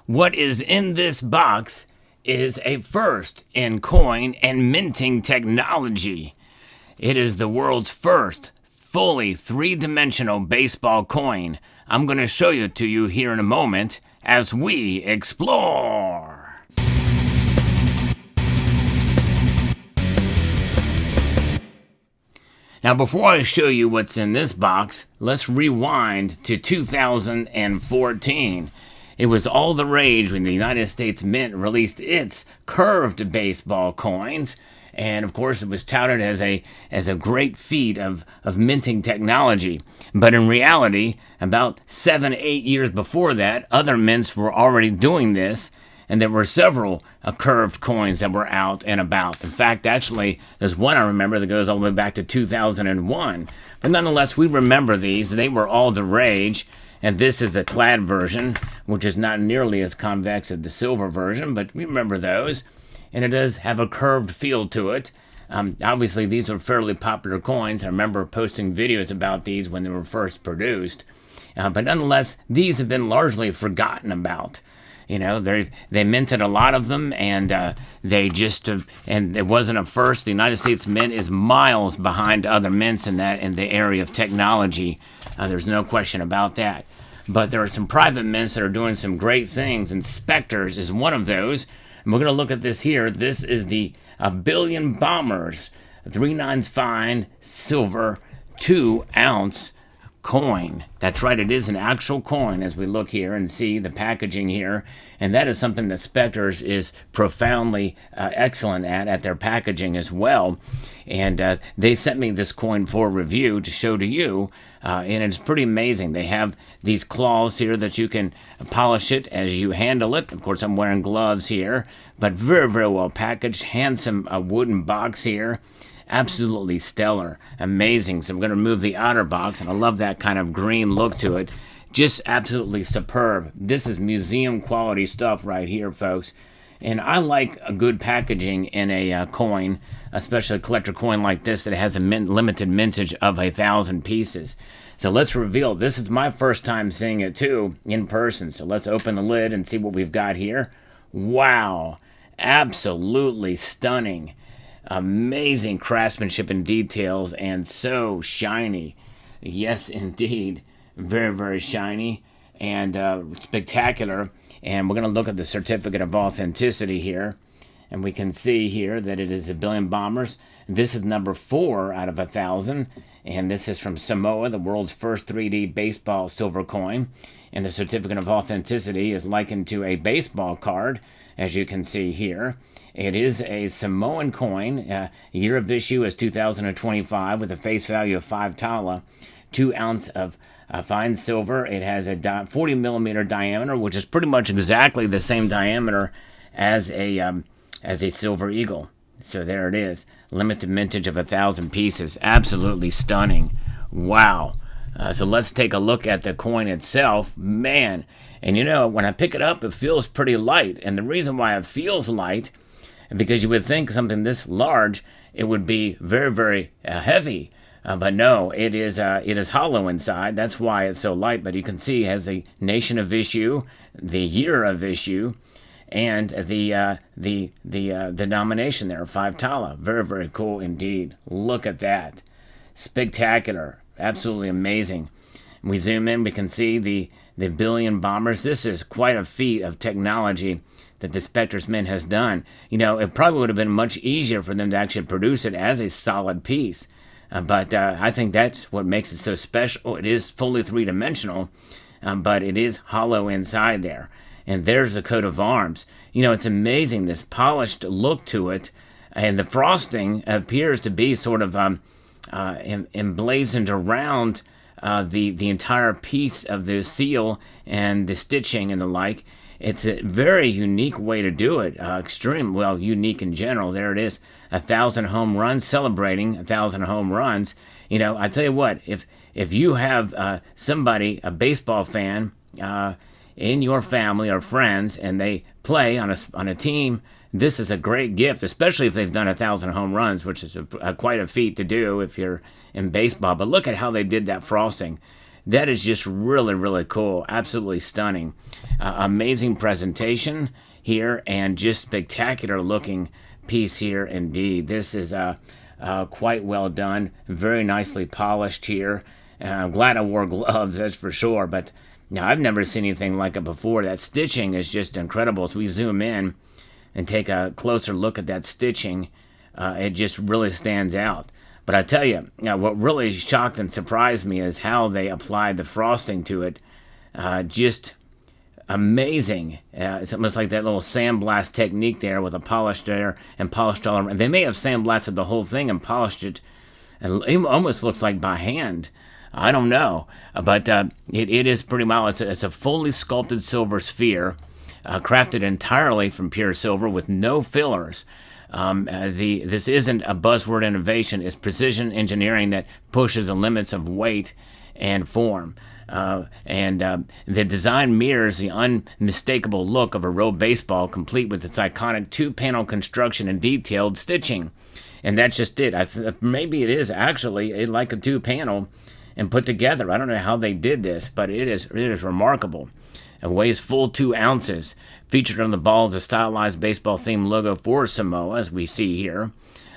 What is in this box is a first in coin and minting technology. It is the world's first fully three-dimensional baseball coin. I'm going to show it to you here in a moment as we explore. Now, before I show you what's in this box, let's rewind to 2014. It was all the rage when the United States Mint released its curved baseball coins. And of course, it was touted as a great feat of minting technology. But in reality, about 7-8 years before that, other mints were already doing this. And there were several curved coins that were out and about. In fact, actually, there's one I remember that goes all the way back to 2001. But nonetheless, we remember these. They were all the rage. And this is the clad version, which is not nearly as convex as the silver version, but we remember those. And it does have a curved feel to it. Obviously, these are fairly popular coins. I remember posting videos about these when they were first produced. But nonetheless, these have been largely forgotten about. You know, they minted a lot of them, and they just and it wasn't a first. The United States Mint is miles behind other mints in the area of technology. There's no question about that. But there are some private mints that are doing some great things, and Spectres is one of those. And we're going to look at this here. This is the Bullion Bombers 3/9 fine silver 2-ounce coin. That's right, it is an actual coin as we look here and see the packaging here, and that is something that Spectres is profoundly excellent at their packaging as well. And they sent me this coin for review to show to you, and it's pretty amazing. They have these claws here that you can polish it as you handle it. Of course, I'm wearing gloves here, but very, very well packaged. Handsome wooden box here. Absolutely stellar, amazing. So I'm going to remove the outer box, and I love that kind of green look to it. Just absolutely superb. This is museum quality stuff right here, folks. And I like a good packaging in a coin, especially a collector coin like this that has a limited mintage of 1,000 pieces. So let's reveal. This is my first time seeing it too in person. So let's open the lid and see what we've got here. Wow, absolutely stunning. Amazing craftsmanship and details, and so shiny. Yes, indeed. Very, very shiny and spectacular. And we're going to look at the certificate of authenticity here. And we can see here that it is a Bullion Bombers. This is number 4 out of 1,000. And this is from Samoa, the world's first 3D baseball silver coin. And the certificate of authenticity is likened to a baseball card, as you can see here. It is a Samoan coin. Year of issue is 2025 with a face value of 5 tala, 2 ounce of fine silver. It has a 40 millimeter diameter, which is pretty much exactly the same diameter as a silver eagle. So there it is. Limited mintage of 1,000 pieces. Absolutely stunning. Wow. So let's take a look at the coin itself. Man, and you know, when I pick it up, it feels pretty light. And the reason why it feels light, because you would think something this large, it would be very, very heavy. But no, it is hollow inside. That's why it's so light. But you can see it has the nation of issue, the year of issue, and the denomination there, 5 tala. Very, very cool indeed. Look at that. Spectacular. Absolutely amazing. We zoom in, we can see the Bullion Bombers. This is quite a feat of technology that the Spectres Mint has done. You know, it probably would have been much easier for them to actually produce it as a solid piece. But I think that's what makes it so special. It is fully three-dimensional, but it is hollow inside there. And there's the coat of arms. You know, it's amazing, this polished look to it. And the frosting appears to be sort of emblazoned around the entire piece of the seal and the stitching and the like. It's a very unique way to do it. Unique in general. There it is, 1,000 home runs, celebrating 1,000 home runs. You know, I tell you what, if you have somebody, a baseball fan, in your family or friends, and they play on a team, this is a great gift, especially if they've done 1,000 home runs, which is quite a feat to do if you're in baseball. But look at how they did that frosting. that is just really, really cool. Absolutely stunning. Amazing presentation here, and just spectacular looking piece here indeed. This is quite well done, very nicely polished here. I'm glad I wore gloves, that's for sure, but now I've never seen anything like it before. That stitching is just incredible. As we zoom in and take a closer look at that stitching, it just really stands out. But I tell you, what really shocked and surprised me is how they applied the frosting to it. Just amazing. It's almost like that little sandblast technique there with a polish there and polished all around. They may have sandblasted the whole thing and polished it. It almost looks like by hand. I don't know. But it is pretty well. It's a fully sculpted silver sphere, crafted entirely from pure silver with no fillers. This isn't a buzzword innovation. It's precision engineering that pushes the limits of weight and form. The design mirrors the unmistakable look of a real baseball, complete with its iconic two-panel construction and detailed stitching. And that's just it. Maybe it is actually like a two-panel and put together. I don't know how they did this, but it is remarkable. It weighs full 2 ounces. Featured on the ball is a stylized baseball-themed logo for Samoa, as we see here,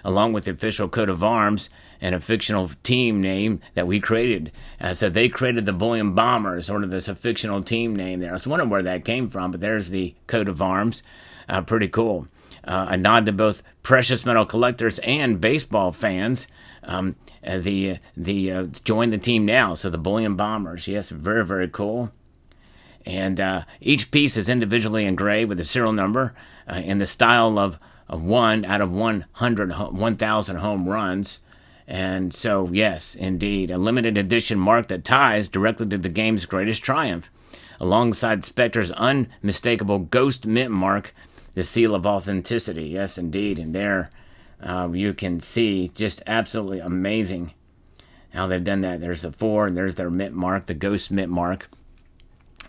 along with the official coat of arms and a fictional team name that we created. So they created the Bullion Bombers, sort of this a fictional team name there. I was wondering where that came from, but there's the coat of arms. Pretty cool. A nod to both precious metal collectors and baseball fans. Join the team now. So the Bullion Bombers, yes, very, very cool. And each piece is individually engraved with a serial number in the style of 1 out of 1,000 home runs. And so, yes, indeed, a limited edition mark that ties directly to the game's greatest triumph. Alongside Spectre's unmistakable Ghost Mint mark, the seal of authenticity. Yes, indeed. And there you can see just absolutely amazing how they've done that. There's the 4, and there's their mint mark, the Ghost Mint mark.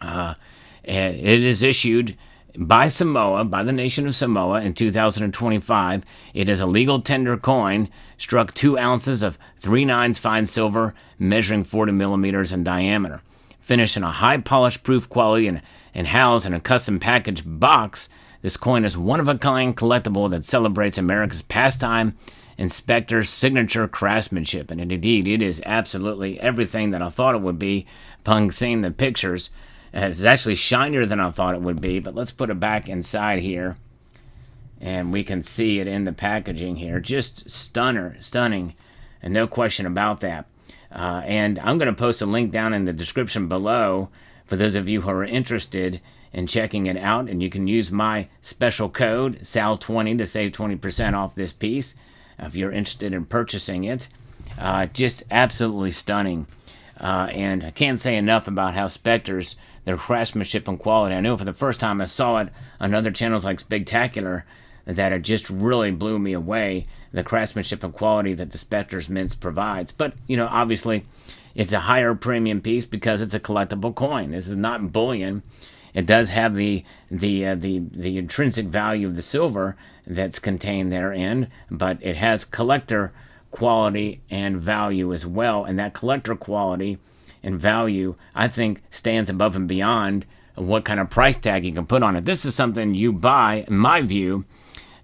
It is issued by Samoa, by the nation of Samoa in 2025. It is a legal tender coin, struck 2 ounces of 3/9 fine silver, measuring 40 millimeters in diameter. Finished in a high polish proof quality and housed in a custom packaged box, this coin is one-of-a-kind collectible that celebrates America's pastime and Spectre's signature craftsmanship. And indeed, it is absolutely everything that I thought it would be upon seeing the pictures. It's actually shinier than I thought it would be, but let's put it back inside here, and we can see it in the packaging here. Just stunning, and no question about that. And I'm going to post a link down in the description below for those of you who are interested in checking it out, and you can use my special code, SAL20, to save 20% off this piece if you're interested in purchasing it. Just absolutely stunning. And I can't say enough about how Spectre's, their craftsmanship and quality. I know for the first time I saw it on other channels like Spectacular, that it just really blew me away, the craftsmanship and quality that the Spectre's Mints provides. But, obviously, it's a higher premium piece because it's a collectible coin. This is not bullion. It does have the intrinsic value of the silver that's contained therein, but it has collector quality and value as well. And that collector quality and value, I think, stands above and beyond what kind of price tag you can put on it. This is something you buy, in my view,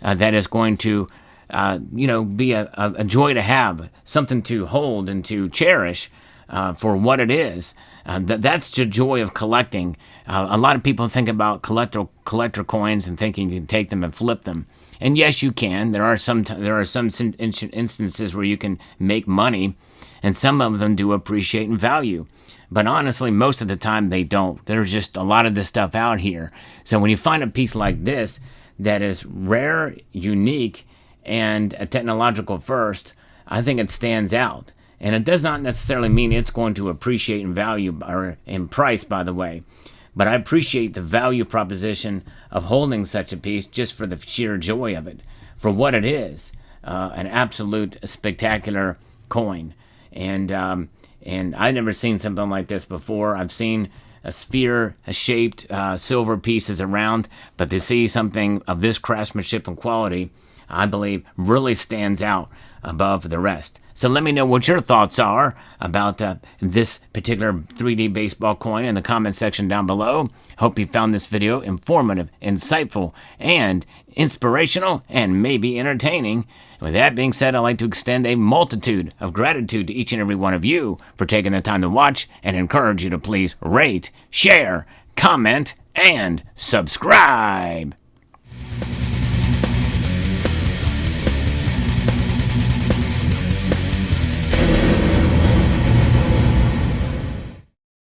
that is going to, be a joy to have, something to hold and to cherish for what it is. That's the joy of collecting. A lot of people think about collector coins and thinking you can take them and flip them. And yes, you can. There are some instances where you can make money, and some of them do appreciate in value. But honestly, most of the time they don't. There's just a lot of this stuff out here. So when you find a piece like this that is rare, unique, and a technological first, I think it stands out. And it does not necessarily mean it's going to appreciate in value or in price, by the way. But I appreciate the value proposition of holding such a piece just for the sheer joy of it, for what it is, an absolute spectacular coin. And I've never seen something like this before. I've seen a sphere-shaped silver pieces around, but to see something of this craftsmanship and quality, I believe, really stands out above the rest. So let me know what your thoughts are about this particular 3D baseball coin in the comment section down below. Hope you found this video informative, insightful, and inspirational, and maybe entertaining. With that being said, I'd like to extend a multitude of gratitude to each and every one of you for taking the time to watch, and encourage you to please rate, share, comment, and subscribe.